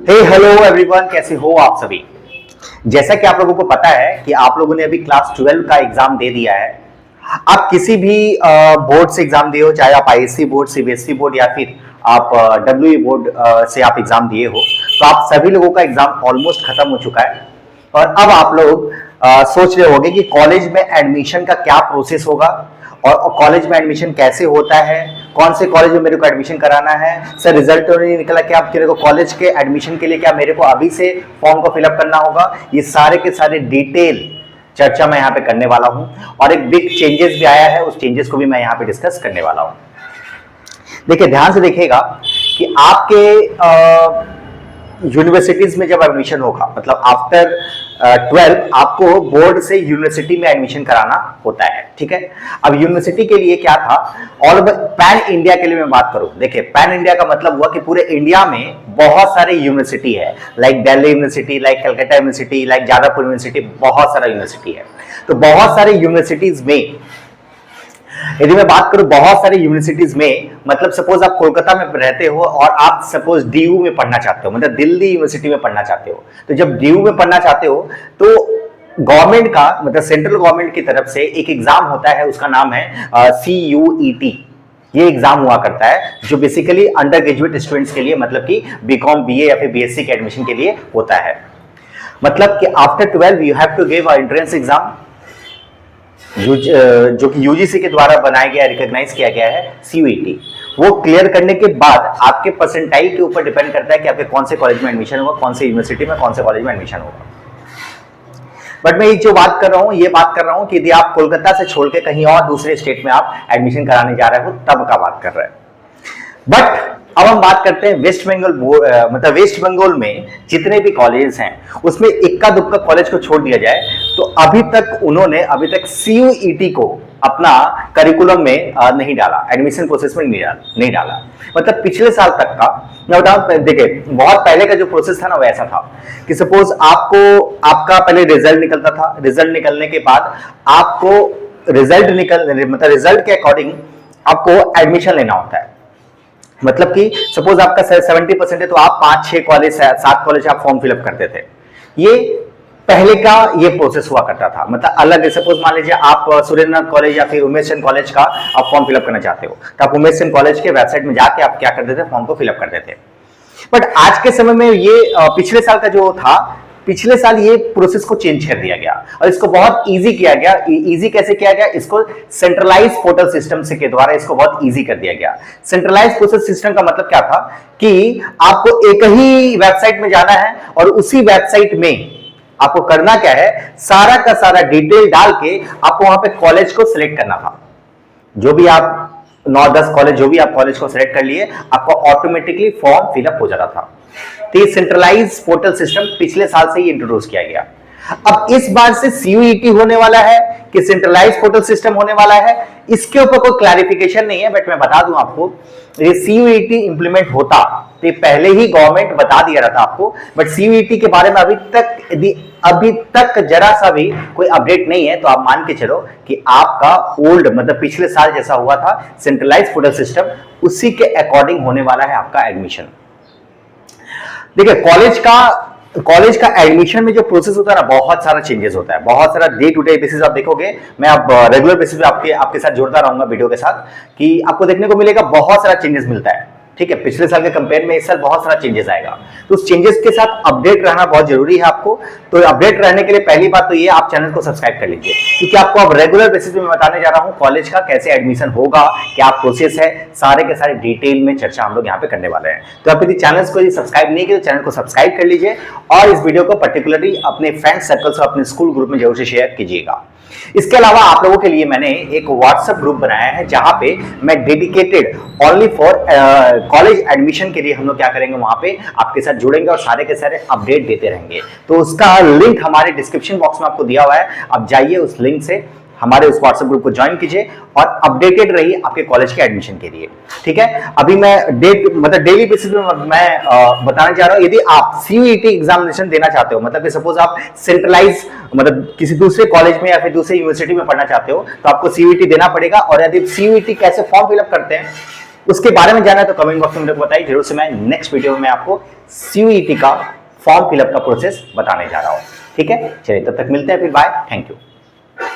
हे hello everyone, कैसे हो आप सभी। जैसा कि आप लोगों को पता है कि आप लोगों ने अभी क्लास 12 का एग्जाम दे दिया है। आप किसी भी बोर्ड से एग्जाम दिए हो, चाहे आप आईएससी बोर्ड, सीबीएसई बोर्ड या फिर आप डब्ल्यू बोर्ड से आप एग्जाम दिए हो, तो आप सभी लोगों का एग्जाम ऑलमोस्ट खत्म हो चुका है। और अब आप लोग सोच रहे होंगे कि कॉलेज में एडमिशन का क्या प्रोसेस होगा और कॉलेज में एडमिशन कैसे होता है, कौन से कॉलेज में मेरे को एडमिशन कराना है। सर रिजल्ट तो नहीं निकला, क्या मेरे को कॉलेज के एडमिशन के लिए क्या मेरे को अभी से फॉर्म को फिलअप करना होगा। ये सारे के सारे डिटेल चर्चा मैं यहाँ पे करने वाला हूँ और एक बिग चेंजेस भी आया है, उस चेंजेस को भी मैं यहाँ पे डिस्कस करने वाला हूँ। देखिए ध्यान से देखिएगा कि आपके यूनिवर्सिटीज में जब एडमिशन होगा, मतलब आफ्टर 12 आपको बोर्ड से यूनिवर्सिटी में एडमिशन कराना होता है, ठीक है। अब यूनिवर्सिटी के लिए क्या था, और पैन इंडिया के लिए मैं बात करूं, देखिए पैन इंडिया का मतलब हुआ कि पूरे इंडिया में बहुत सारे यूनिवर्सिटी है, like Delhi university, like Calcutta university, like Jadavpur university, बहुत सारा यूनिवर्सिटी है। तो बहुत सारे यूनिवर्सिटीज में यदि मैं बात करूं, बहुत सारी यूनिवर्सिटीज में, मतलब सपोज आप कोलकाता में रहते हो और आप सपोज डीयू में पढ़ना चाहते हो, मतलब दिल्ली यूनिवर्सिटी में पढ़ना चाहते हो, तो जब डीयू में पढ़ना चाहते हो तो गवर्नमेंट का, मतलब सेंट्रल गवर्नमेंट की तरफ से एक एग्जाम होता है, उसका नाम है CUET। ये एग्जाम हुआ करता है जो बेसिकली अंडर ग्रेजुएट स्टूडेंट्स के लिए, मतलब कि बीकॉम, बीए या फिर बीएससी के एडमिशन के लिए होता है। मतलब कि after 12 you have to give a entrance exam जो कि यूजीसी के द्वारा बनाया गया, रिकॉग्नाइज किया गया है, CUET। वो क्लियर करने के बाद आपके परसेंटाइल के ऊपर डिपेंड करता है कि आपके कौन से कॉलेज में एडमिशन होगा, कौन से यूनिवर्सिटी में, कौन से कॉलेज में एडमिशन होगा। बट मैं जो बात कर रहा हूं, ये बात कर रहा हूं कि यदि आप कोलकाता से छोड़ के कहीं और दूसरे स्टेट में आप एडमिशन कराने जा रहे हो, तब का बात कर रहे हैं। बट अब हम बात करते हैं वेस्ट बंगाल, मतलब वेस्ट बंगाल में जितने भी कॉलेज हैं उसमें इक्का दुक्का कॉलेज को छोड़ दिया जाए तो अभी तक CUET को अपना करिकुलम में नहीं डाला, एडमिशन प्रोसेस में नहीं डाला। मतलब पिछले साल तक का मैं बताऊं, देखिए बहुत पहले का जो प्रोसेस था ना, वैसा था कि सपोज आपका पहले रिजल्ट निकलता था, रिजल्ट निकलने के बाद आपको रिजल्ट के अकॉर्डिंग आपको एडमिशन लेना होता है। मतलब कि सपोज आपका 70% है तो आप 5-6 कॉलेज, 7 कॉलेज आप फॉर्म फिलअप करते थे। ये पहले का ये प्रोसेस हुआ करता था। मतलब अलग, सपोज मान लीजिए आप सुरेंद्रनाथ कॉलेज या फिर उमेश चंद कॉलेज का आप फॉर्म फिलअप करना चाहते हो, तो आप उमेश चंद कॉलेज के वेबसाइट में जाके आप क्या करते थे, फॉर्म को फिलअप करते थे। बट आज के समय में ये पिछले साल का जो था, पिछले साल ये प्रोसेस को चेंज कर दिया गया और इसको बहुत इजी किया गया। इजी कैसे किया गया, इसको सेंट्रलाइज पोर्टल सिस्टम से के द्वारा इसको बहुत इजी कर दिया गया। सेंट्रलाइज पोर्टल सिस्टम का मतलब क्या था कि आपको एक ही वेबसाइट में जाना है और उसी वेबसाइट में आपको करना क्या है, सारा का सारा डिटेल डाल के आपको वहां पे कॉलेज को सिलेक्ट करना था। जो भी आप 9-10 कॉलेज, जो भी आप कॉलेज को सिलेक्ट कर लिए, आपको ऑटोमेटिकली फॉर्म फिलअप हो जाता था। तो ये सेंट्रलाइज पोर्टल सिस्टम पिछले साल से ही इंट्रोड्यूस किया गया। अब इस बार से CUET होने वाला है कि सेंट्रलाइज पोर्टल सिस्टम होने वाला है, इसके ऊपर कोई क्लैरिफिकेशन नहीं है। बट मैं बता दूं आपको, ये CUET इंप्लीमेंट होता तो ये पहले ही गवर्नमेंट बता दिया रहता आपको। बट CUET के बारे में अभी तक जरा सा भी कोई अपडेट नहीं है, तो आप मान के चलो कि आपका ओल्ड, मतलब पिछले साल जैसा हुआ था सेंट्रलाइज पोर्टल सिस्टम, उसी के अकॉर्डिंग होने वाला है आपका एडमिशन। देखिए कॉलेज का एडमिशन में जो प्रोसेस होता है ना, बहुत सारा चेंजेस होता है, बहुत सारा डे टू डे बेसिस आप देखोगे। मैं अब रेगुलर बेसिस पे आपके साथ जोड़ता रहूंगा वीडियो के साथ, कि आपको देखने को मिलेगा बहुत सारा चेंजेस मिलता है, ठीक है। पिछले साल के कंपेयर में इस साल बहुत सारा चेंजेस आएगा, तो उस चेंजेस के साथ अपडेट रहना बहुत जरूरी है आपको। तो अपडेट रहने के लिए पहली बात तो ये, आप चैनल को सब्सक्राइब कर लीजिए, क्योंकि आपको अब रेगुलर बेसिस पे मैं बताने जा रहा हूं कॉलेज का कैसे एडमिशन होगा, क्या प्रोसेस है, सारे के सारे डिटेल में चर्चा हम लोग यहाँ पे करने वाले हैं। तो आप यदि चैनल को सब्सक्राइब नहीं किया तो चैनल को सब्सक्राइब कर लीजिए और इस वीडियो को पर्टिकुलरली अपने फ्रेंड सर्कल से, अपने स्कूल ग्रुप में जरूर से शेयर कीजिएगा। इसके अलावा आप लोगों के लिए मैंने एक व्हाट्सएप ग्रुप बनाया है, जहां पे मैं dedicated only for college admission के लिए हम लोग क्या करेंगे, वहां पे आपके साथ जुड़ेंगे और सारे के सारे अपडेट देते रहेंगे। तो उसका लिंक हमारे डिस्क्रिप्शन बॉक्स में आपको दिया हुआ है, आप जाइए उस लिंक से हमारे उस व्हाट्सएप ग्रुप को ज्वाइन कीजिए और अपडेटेड रहिए आपके कॉलेज के एडमिशन के लिए, ठीक है। अभी मैं डेली बेसिस पे मैं बताने जा रहा हूं, यदि आप CUET एग्जामिनेशन देना चाहते हो, मतलब कि सपोज आप सेंट्रलाइज, मतलब किसी दूसरे कॉलेज में या फिर दूसरे यूनिवर्सिटी में पढ़ना चाहते हो, तो आपको CUET देना पड़ेगा। और यदि CUET कैसे फॉर्म फिलअप करते हैं उसके बारे में जानना है तो कमेंट बॉक्स में मुझे बताइए, जरूर से मैं नेक्स्ट वीडियो में आपको CUET का फॉर्म फिलअप का प्रोसेस बताने जा रहा हूं। ठीक है, चलिए तब तक मिलते हैं, फिर बाय, थैंक यू।